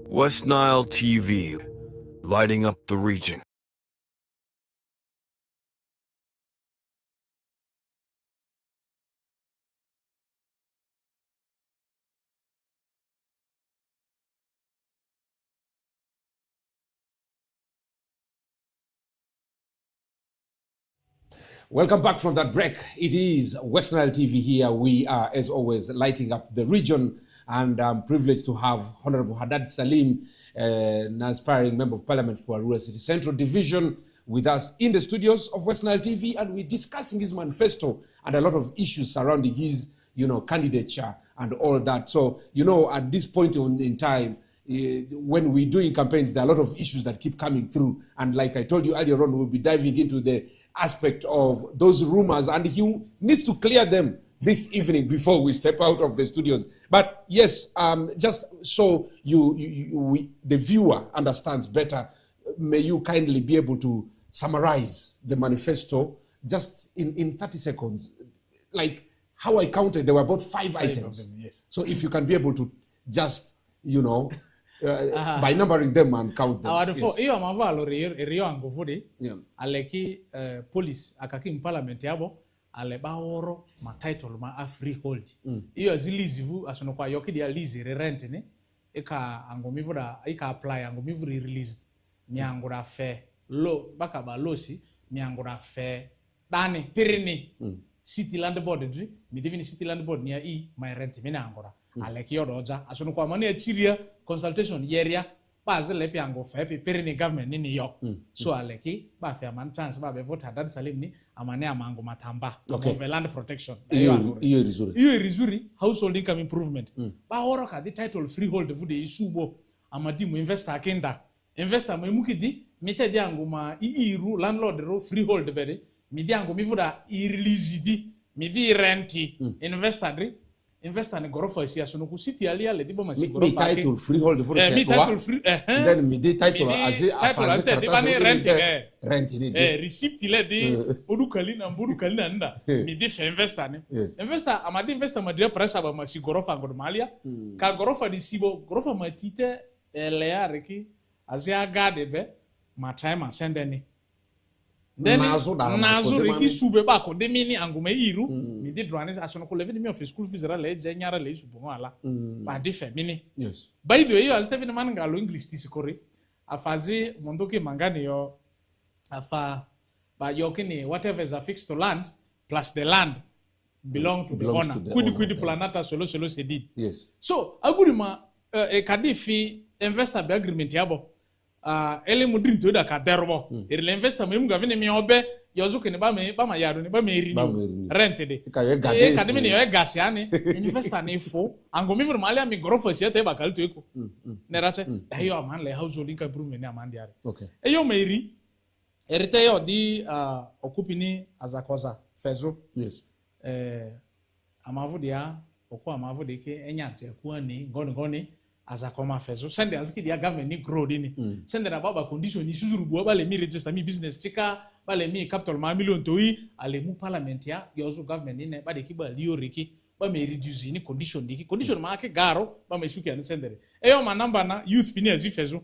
A: West Nile TV, lighting up the region.
B: Welcome back from that break. It is West Nile TV here. We are, as always, lighting up the region, and I'm privileged to have Honorable HADAD SALIM, an aspiring Member of Parliament for Arua City Central Division, with us in the studios of West Nile TV, and we're discussing his manifesto and a lot of issues surrounding his, candidature and all that. So, at this point in time, when we're doing campaigns, there are a lot of issues that keep coming through. And like I told you earlier on, we'll be diving into the aspect of those rumors, and he needs to clear them this evening before we step out of the studios. But yes, just so the viewer understands better, may you kindly be able to summarize the manifesto just in 30 seconds. Like how I counted, there were about 5 items.
C: Of them, yes.
B: So if you can be able to just, by numbering them and count them.
C: Iyo amavalo rio anguvudi.
B: Yeah.
C: Aleki police akaki parliament yabo aleba oro ma title ma freehold. Iyo zilizivu asonokwa yoki dia lease rent ni eka angomivuda eka apply angomivuri released miangura fe lo bakaba losi miangura fe dani pirini city land board dri mi divini city land board nia my rent mina angora aleki yodoja asonokwa mani achiria consultation yeria baze lepi ango fe pirini government ni yo so aleki ba fe man chance ba be vote HADAD SALIM ni amane amango matamba of land protection
B: iyo
C: rizuri household income improvement ba horoka the title freehold vude isubo amadimu investor akenda investor memukidi mitedi ango ma iru landlord ro freehold bede midi ango mivuda release di midi renti investor ni gorofa isi asonoku city alia le dibo masi gorofa
B: mi title freehold for
C: mi title free
B: then mi title as rent ni
C: receipt ile di odukali na nda mi di investor ni investor amadi investor madria pressa ba masi gorofa ngodo malia ka gorofa di sibo gorofa matite lea reki azia gade be ma time sendeni then nazo reki sube ba ko de mini angume iru mi di dranis asonoko leve mi of school fees ra le jenyara le subo ala ba di fe mini
B: yes
C: by the way yo as Stephen man ngalo English tisikori afazi mondoke mangani yo afa ba yokini whatever is affixed to land plus the land belong to the owner quid planata solo se did
B: yes
C: so agurima kadifi investor be agreement yabo ele mudrin to da ka derbo le investor me muga vini mi obe yozuke ni ba ma yado ni ba me ri ni rent de kadimi ni yo gas yani investor ni fo angomi vur malia mi grofo sia te ba kalto eko ne rache ayo man le household income improvement ni amandi are
B: okay
C: eyo me ri erite yo di okupini azakoza fezo
B: yes
C: amavudia okwa amavude ke enyache ku ni goni azakoma fezo sende aziki dia government ni grow dini sende na baba condition ni suzurubu bale mi register mi business chika bale mi capital ma million toyi ale mu parliament ya yozo government ni bade kiba liyo riki ba me reduce ni condition ma ke garo ba me suki ani sendere eyo manamba na youth pini azifezo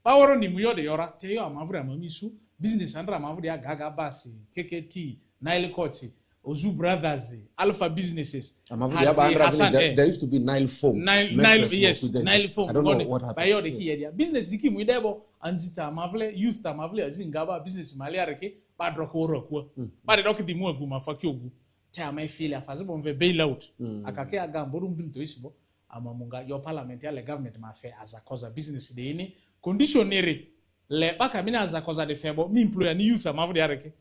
C: paworo ni muyo de yora te yo amavura mamisu business andra amavura ya gaga basi KKT Nile Coach Ozu Brothers, Alpha Businesses.
B: There used to be Nile Foam.
C: Nile Foam.
B: I don't know what happened.
C: Here. Business diki muidebo anjita mavle youth ta mavle azingaba business malia reke ba drokoro kwa. Ba doki di mu aguma fakiogu. Te amai feel afazibo mve bailout. Akake agamboru mbinto isibo amamunga your parliament ya le government ma fe as a cause business de ini conditionere le baka mina as a cause de febo mi employer ni youth mavle reke.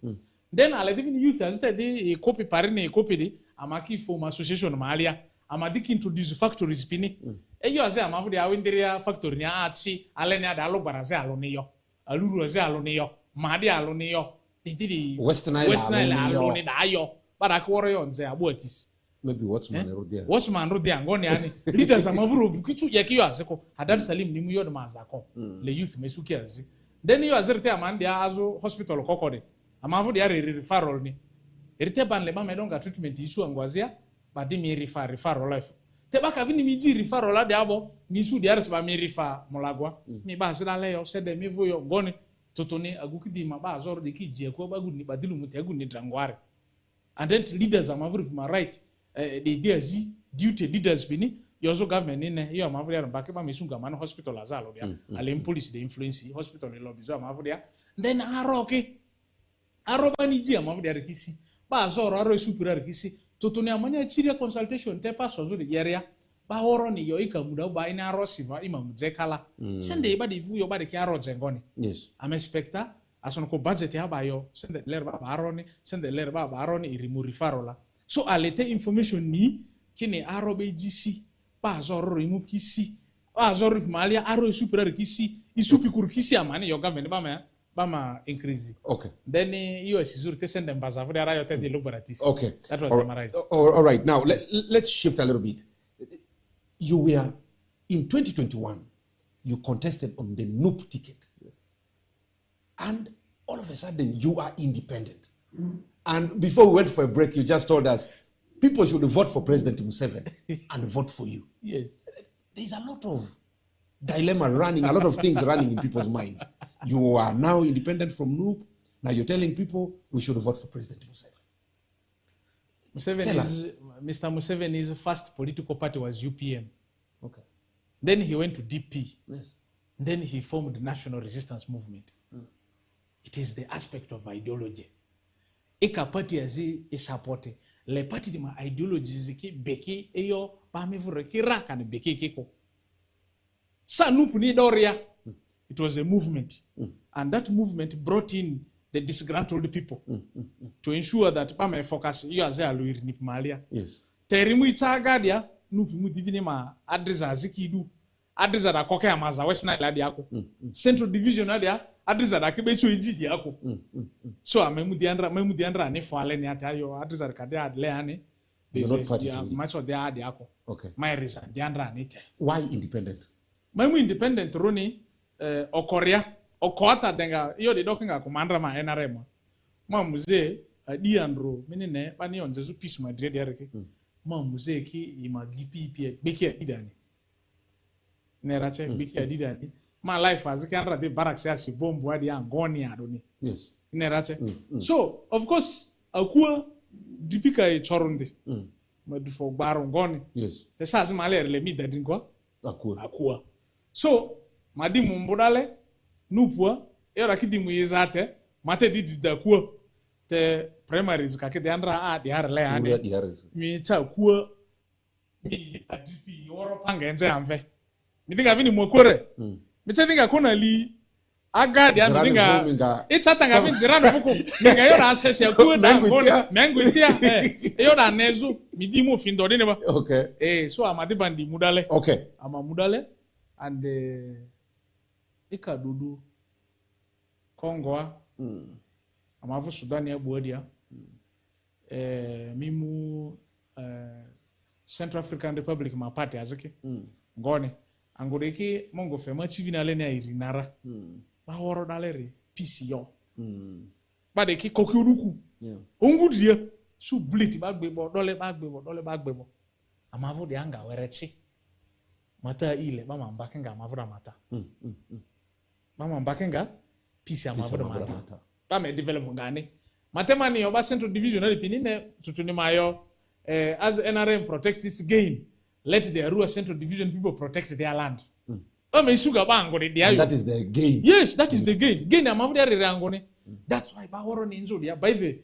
C: Then ale divini youth azite di copy parine copy di amaki form association malia amadiki introduce factories pini eyo aze amavude awinderia factory ni achi ale ni ada alogbara ze aloniyo aluru ze aloniyo madi aloniyo didi West Nile aloni da ayo bada kworo yo nze abuatis
B: maybe
C: watchman rodia ngoni ani leaders amavuru vukichu yakiyo azeko HADAD SALIM ni muyo de mazako le youth mesuki azi then yo azerte amande azo hospital kokode amavude ya referral ni erite ban le ba medonga treatment issue angwazia badi mi referral life Tebaka vini mi ji rifa rola de abo mi su de ares ba mi rifa molagwa mi ba sira le yo sede mi voyo ngoni totoni agukidi ma ba zoro de ki ji ko ba gudni ba dilu muti agudni drangware. And then leaders are mavri my right the DSG duty leaders bini yozo government in yo mavri ya mbake ba misunga man hospital azalo dia ale police de influence hospital le lobby zo mavri ya then aroke aroba ni ji mavri ya kisi ba zoro aro superior kisi totoni amanya chiria consultation te pa sozo de yeria ba horo ni yo ikamuda ba ina aro siva imamuje kala sende ba de vu yo ba de ki aro jengoni
B: Yes.
C: am expecta asono ko budget ya ba yo sende lerba ba aroni irimuri farola so alete information ni kini arobe gc ba zoro imu kisi ba zoro malia aro superior kisi isupi kur kisi amani yo government ba ma increase.
B: Okay.
C: Then US zurte sende mbaza vodi arayo te de lobaratis.
B: Okay.
C: That was summarized.
B: All right. Now let's shift a little bit. You were in 2021. You contested on the NUP ticket. Yes. And all of a sudden you are independent. And before we went for a break, you just told us people should vote for President Museveni and vote for you.
C: Yes.
B: There's a lot of dilemma running, a lot of things running in people's minds. You are now independent from NUP. Now you're telling people we should vote for President Museveni.
C: Mr. Museveni's first political party was UPM.
B: Okay.
C: Then he went to DP.
B: Yes.
C: Then he formed the National Resistance Movement. It is the aspect of ideology. Eka party azi isapporte. Le party di ma ideology ziki beki eyo pa mi vure ki raka ni beki kiko. Sa nupu ni doria. It was a movement. And that movement brought in the disgruntled people to ensure that pa me focus you as a luiri ni malia.
B: Yes.
C: Terimu itagadia nupu mu divine ma adresa ziki du. Adresa da koke amaza West Nile adi ako. Central Division adi adresa da kebe cho ijidi ako. So memu diandra ne fo ale ni atayo adresa da kade adle ane. Much of the adi ako.
B: Okay.
C: My reason diandra ne te.
B: Why independent?
C: Memu independent roni okoria okota denga yo de dokinga komandra ma NRM. Ma muze di andro menene bani on zezu peace madrid yareke. Ma muze ki imagipi pie beki idani. Nerache biki adidani my life as can rate barracks as bomb wadi angoni adoni.
B: Yes.
C: Nerache. So of course akua dipika e choronde. Madu for barongoni.
B: Yes.
C: Te sa male le mi dadin kwa
B: Akua.
C: So madi mumbodale nupua era kidimu yezate mate didi da kwa te primaries ka ke de andra a de harle ane mi cha kwa mi adipi yoro panga enze amve mi dinga vini mwokore mi cha dinga kona li agadi ya mi dinga ichata nga vini jirano fuku minga yora asesi ya kwa da ngona mengu itia yora nezu mi di mu findo dine ba.
B: Okay.
C: So amadi bandi mudale.
B: Okay.
C: Ama mudale and ika dudu Kongoa amavu Sudan ya buadia mimu Central African Republic mapate azike ngone angoreki mongo fema chivinale ne irinara ba woro dalere peace yo ba de ki kokuruku ongudia su blit ba gbebo dole ba gbebo amavu de anga werechi mata ile ba mambakenga amavu da mata mama mbakenga peace amavu da mata ba me develop ngane matemani yo ba Central Division na pinine tutuni mayo as NRM protects its gain, let the Arua Central Division people protect their land. And
B: that is the gain.
C: Yes, that is the gain. Gain that's why Bahoro Ninjo by the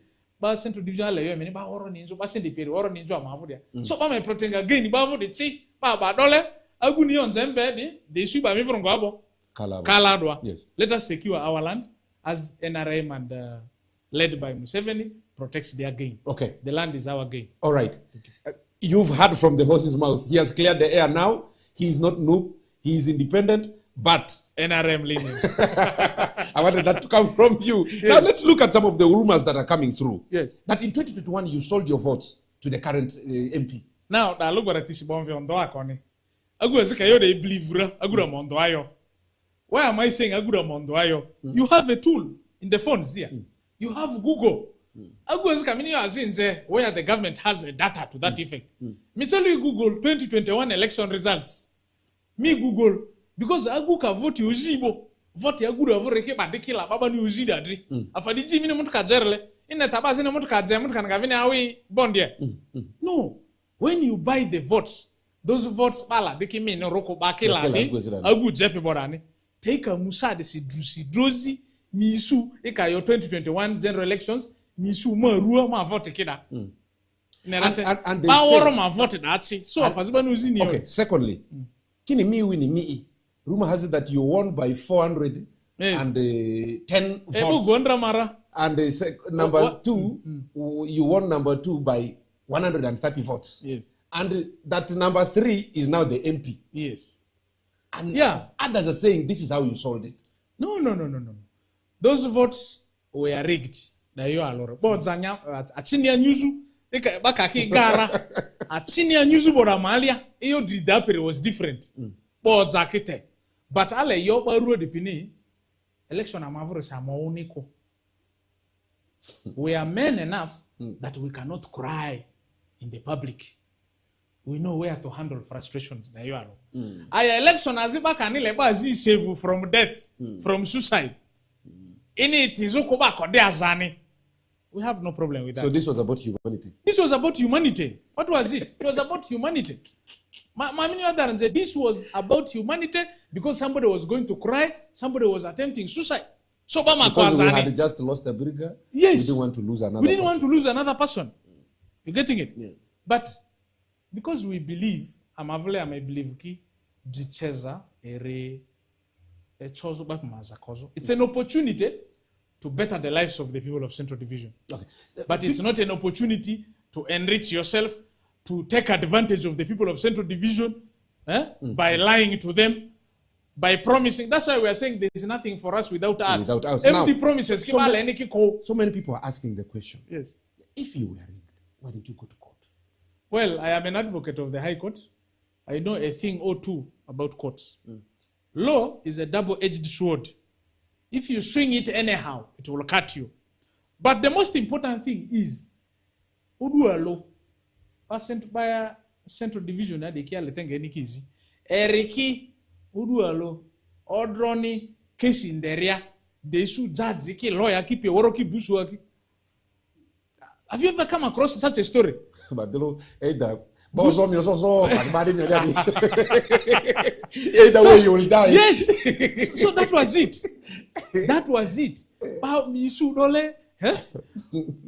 C: Central Division many Bahoro Ninjo, Basendi Peri, or Ninjo Amavudia. So I'm protecting again, Bavo de Chi, Baba Dole, Agunion Zembe, they sweep by me from Gabo, Kaladwa.
B: Yes.
C: Let us secure our land as NRM and led by Museveni protects their gain.
B: Okay.
C: The land is our gain.
B: All right. You've heard from the horse's mouth. He has cleared the air now. He is not noob. He is independent, but
C: NRM leaning.
B: I wanted that to come from you. Yes. Now let's look at some of the rumors that are coming through.
C: Yes.
B: That in 2021 you sold your votes to the current MP.
C: Now, that look at this bomb on Doakoni. Agua de believer, Agura Mondoayo. Why am I saying Agura Mondoayo? You have a tool in the phones here. You have Google. Agu is coming as in there where the government has the data to that effect. Me tell you Google 2021 election results. Me Google because Agu ka vote uzibo. Vote ya guru avoreke badekila baba ni uzida dri. Afadi ji mini mutu kajerle. Ina tabazi na mutu kajerle mutu kanagavine awi bondye. No. When you buy the votes, those votes bala deki me no roko bakila di Agu Jeff Borani. Take a musa de si drozi misu eka your 2021 general elections misu ma ruwa ma vote kida. And power ma vote that so afaziba no uzini.
B: Okay, secondly, kini mi wini mi. Rumor has it that you won by 410 votes. And number two, you won number 2 by 130 votes.
C: Yes.
B: And that number 3 is now the MP.
C: Yes.
B: And others are saying this is how you sold it.
C: No. Those votes were rigged. Na yo aloro. But zanya atinia nyuzu baka ki gara. Atinia nyuzu bora malia. Iyo didapere was different. But zakite. But ale yo baru de pini election amavoro sa maoniko. We are men enough that we cannot cry in the public. We know where to handle frustrations. Na yo alo. Aya election aziba kanile ba zi save from death, from suicide. Ini tizuko ba kode azani. We have no problem with that.
B: So this was about humanity.
C: This was about humanity. What was it? It was about humanity. This was about humanity because somebody was going to cry, somebody was attempting suicide. So
B: because we had just lost a brigade,
C: yes.
B: We didn't want to lose another.
C: We didn't want to lose another person. You getting it?
B: Yeah.
C: But because we believe, I believe ki dricheza ere chozo ba mazakozo. It's an opportunity to better the lives of the people of Central Division. Okay. But it's not an opportunity to enrich yourself, to take advantage of the people of Central Division by lying to them, by promising. That's why we are saying there is nothing for us without us.
B: Without us.
C: Empty
B: Now,
C: promises.
B: So many people are asking the question.
C: Yes.
B: If you were rigged, why did you go to court?
C: Well, I am an advocate of the High Court. I know a thing or two about courts. Law is a double-edged sword. If you swing it anyhow, it will cut you. But the most important thing is, Udualo, by Central Division, they can't think any kizi. Eriki, Udualo, Odroni, case in the area, they should judge, lawyer, keep your woroki busuaki. Have you ever come across such a story?
B: But the either way you will die.
C: Yes. So that was it. That was it. Misu dole,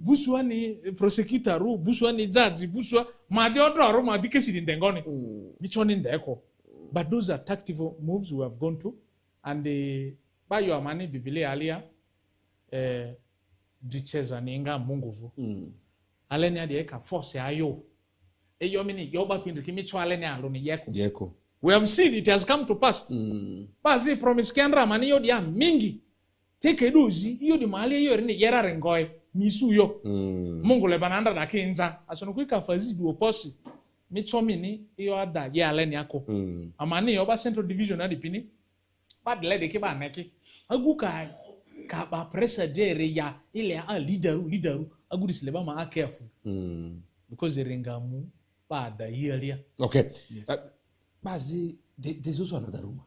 C: Buswani prosecutor, Buswani judge, Buswa, Madiodro, Madikesi in Dengoni. Michon in the echo. But those are tactical moves we have gone to. And by your money, Bibile Alia, Dicheza Ninga Munguvu. Alenia de Eka force ayo. We have seen it has come to pass. Bazi promise Kendra mani yo dia mingi. Take a dozi, yo di mali yo ni yera rengoy, misu yo. Mungu le bananda da kinza. Asono kwika fazi du oposi. Michomini yo ada ye aleni yako. Amani yo ba Central Division na dipini. Bad lady ke ba neki. Agu ka ba pressure de ya ile a leaderu. Agu dis le ba ma careful. Because the rengamu okay.
B: Yes. Bazi, there's also another rumor.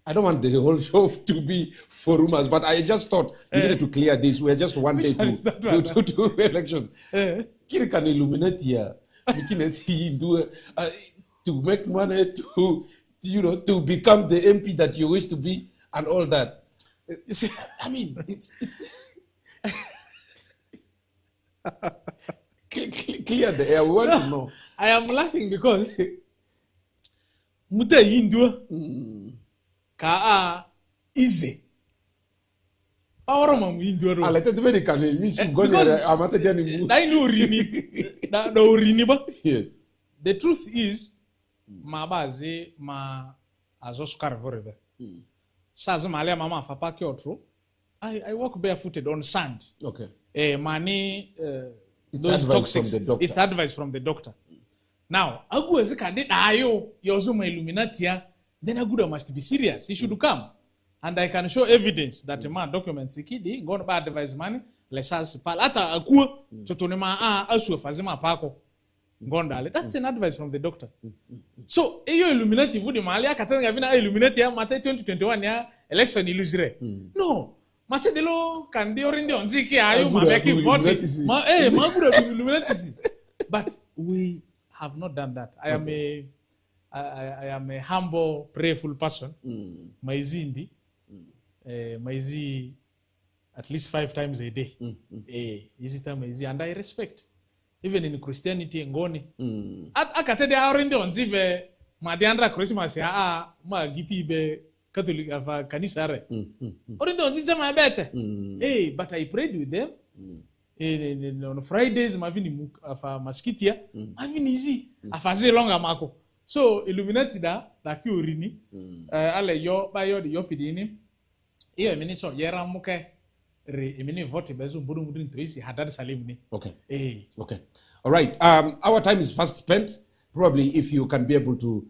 B: I don't want the whole show to be for rumors, but I just thought we needed to clear this. We're just one day to elections. Kiri can illuminate here. To make money, to become the MP that you wish to be, and all that. You see, I mean, it's clear the air. We want to know.
C: I am laughing because Muta Yindua Ka easy. Our mom Yindua.
B: I let it very can miss you go amata jani.
C: I know Rini. No Riniba.
B: Yes.
C: The truth is, Mabazi ma Azoscar Vorebe. Saz Malia Mama Fapaki Otro. I walk barefooted on sand.
B: Okay.
C: Money.
B: It's advice from the doctor.
C: It's advice from the doctor. Now, Agu Ezeka did ayo Yozuma Illuminatia, then Aguda must be serious. He should come. And I can show evidence that the man documents ikidi gone by advice money lesas pal ata akuo totonema asu fazima pako ngondale. That's an advice from the doctor. So eyo illuminati vudi mali akatanga vina illuminati ya mate 2021 ya election illusory. No. Mache delo kandi orinde onziki ayo mabeki vote. Magura illuminati. But we have not done that. I am a humble, prayerful person. Maizindi. Maizi at least 5 times a day. Easy time maizi, and I respect. Even in Christianity ngoni. Akatede aurinde onzive madiandra Christmas ya ma giti be Catholic afa kanisa re. Orinde onzive ma bete. But I prayed with them. On Fridays mavini afa maskitia mavini easy afaze longa mako. So illuminati da ki urini ale yo ba yo de yo pidini. Iyo emini so yera muke re emini vote bezo mbodo mudrin to isi HADAD SALIM ni.
B: Okay. Okay. All right. Our time is fast spent. Probably if you can be able to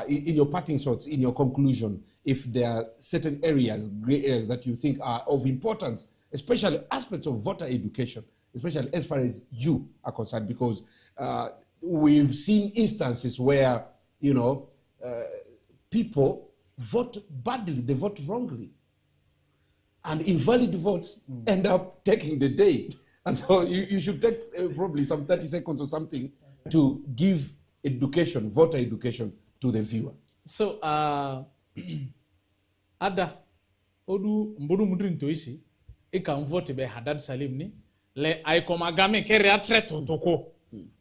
B: in your parting shots, in your conclusion, if there are certain areas, gray areas that you think are of importance, especially aspects of voter education, especially as far as you are concerned, because we've seen instances where, people vote badly, they vote wrongly. And invalid votes end up taking the day. And so you should take probably some 30 seconds or something to give education, voter education to the viewer.
C: So, Ada, Odu Mbodu Mudrin Toisi, can vote by HADAD SALIM ni, le aikomagame kere atreto toko.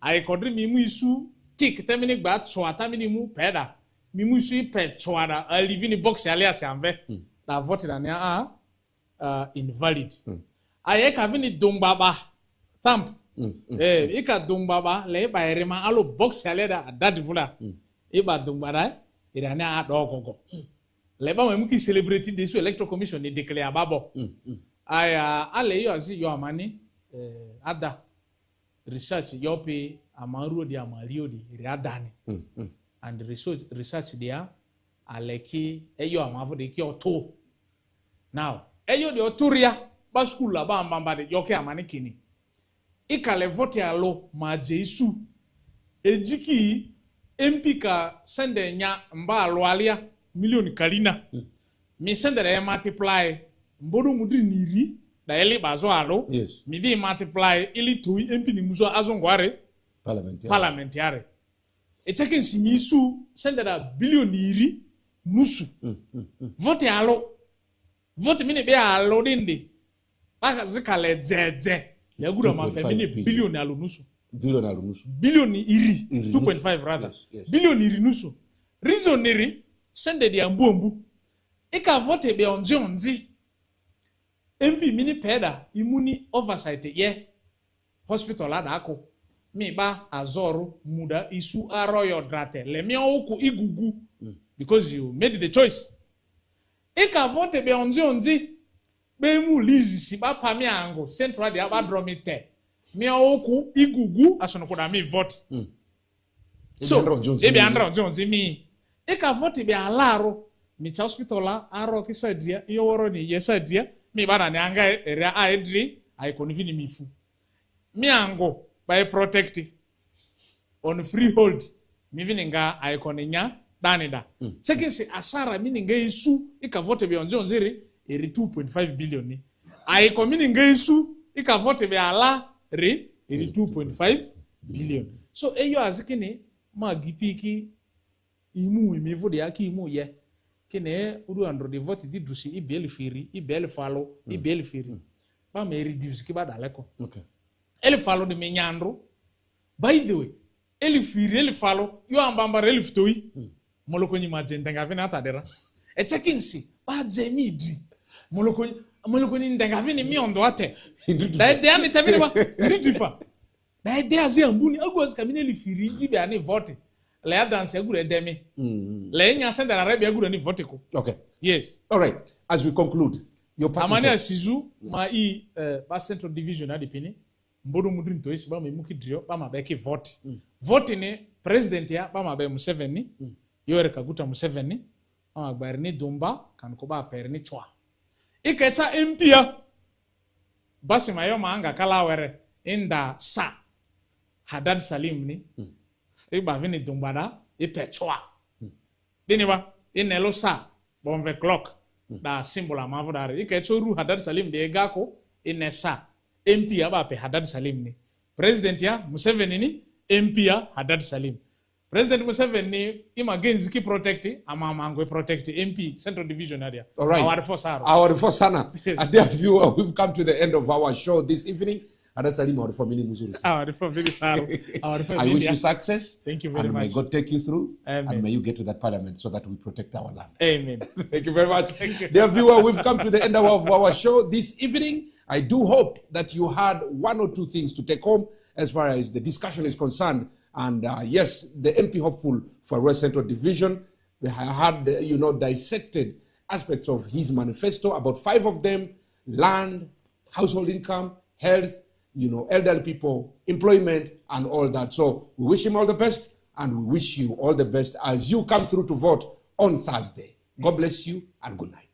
C: Aikodri mimu isu, tik, temini ba, chwata minimu peda. Mimu isu pe chwada, livini box ya siamve, na vote na niya invalid. Ayeka vini dongbaba tamp. Ika dongbaba le ba erema alo box ya da dad vula. Iba dongbara irane a dogogo. Le ba wemuki celebrate this electoral commission ni declare babo. Aya ale yo azi yo amani ada research yope amaru di amalio di riadani. And research dia aleki eyo amavo de ki oto. Now eyo de oturia ba school la ba mbamba de yoke amani kini. Ikale vote alo ma Jesu. Ejiki MP ka sende nya mba alo alia million kalina. Mi sende de multiply mbodo mudri niri da ele bazo alo.
B: Yes.
C: Mi di multiply ili tui MP ni muzo azongware parliamentary. Echeke simisu sende da billion niri nusu. Vote alo. Vote mini be alo dinde. Baka zikale jeje. Ya gura mafemini billion alo nusu. Billion iri 2.5 rather.
B: Yes.
C: Billion iri nusu. Reason niri sende di ambombu. Ika vote be onzi. MP mini peda imuni oversight ye hospital adako. Mi ba azoru muda isu aroyo drate. Le mi oku igugu because you made the choice. Ika vote be onzi. Be mu lizi si ba pami ango central de abadromite. Mi oku igugu asonokoda mi vote. So ebi andro onzi mi. Ika vote be alaro mi cha hospital la aro kisadia iyo woro ni yesadia mi bana ni anga area aedri ai konvini mifu. Mi ango by protect on freehold mi vininga ai koninya danida. Second say asara mininga isu ika vote be onziri eri 2.5 billion ni. Ai komininga isu ika vote be ala eri 2.5 billion. So eyo azikini ma gipiki imu imevo de aki imu ye kene uru andro de vote di dusi ibel firi ibel falo ibel firi ba me reduce ki ba daleko.
B: Okay.
C: Ele falo de menyandro. By the way, ele firi ele falo yo ambamba ele ftoi moloko ni magenda ngavena atadera. E checking si ba jemi dri moloko ni ndenga vini mi ondo ate. Da de ami tavini ba ndifa. Da de azi ambuni agwas kamine ele firi jibe ani vote. Le dance agure demi. Le nya send na rabi agure ni vote ko.
B: Okay.
C: Yes.
B: All right. As we conclude, your party.
C: Amani Sizu ma ba central division adipini. Mbodo mudrin to isi ba me muki drio ba ma beki vote. Vote ni president ya ba ma be Museveni. Yoweri Kaguta Museveni. Berni Dumba, can Koba Perni Chwa. Iketa Impia Basimayo Manga Kalawere in the Sa Hadad Salim ni. Ibavini Dumbada, Ipechwa. Diniba, in Elosa, Bonve clock, da symbol Amavadari. Ikechuru Hadad Salim de Egako in Nessa. MP Abape Hadad Salim ni. President ya Museveni ni MP Hadad Salim. President Museveni him against keep protecting Amamangwe protect MP Central Division area.
B: All right.
C: Our force Yes.
B: And dear viewer, we've come to the end of our show this evening. Hadad Salim, our family Muzuri.
C: I
B: wish you success.
C: Thank you very
B: and
C: much.
B: May God take you through.
C: Amen.
B: And may you get to that parliament so that we protect our land.
C: Amen.
B: Thank you very much. Dear viewer, we've come to the end of our show this evening. I do hope that you had one or two things to take home as far as the discussion is concerned. And yes, the MP hopeful for West Central Division, we had, dissected aspects of his manifesto, about 5 of them: land, household income, health, elderly people, employment, and all that. So we wish him all the best, and we wish you all the best as you come through to vote on Thursday. God bless you, and good night.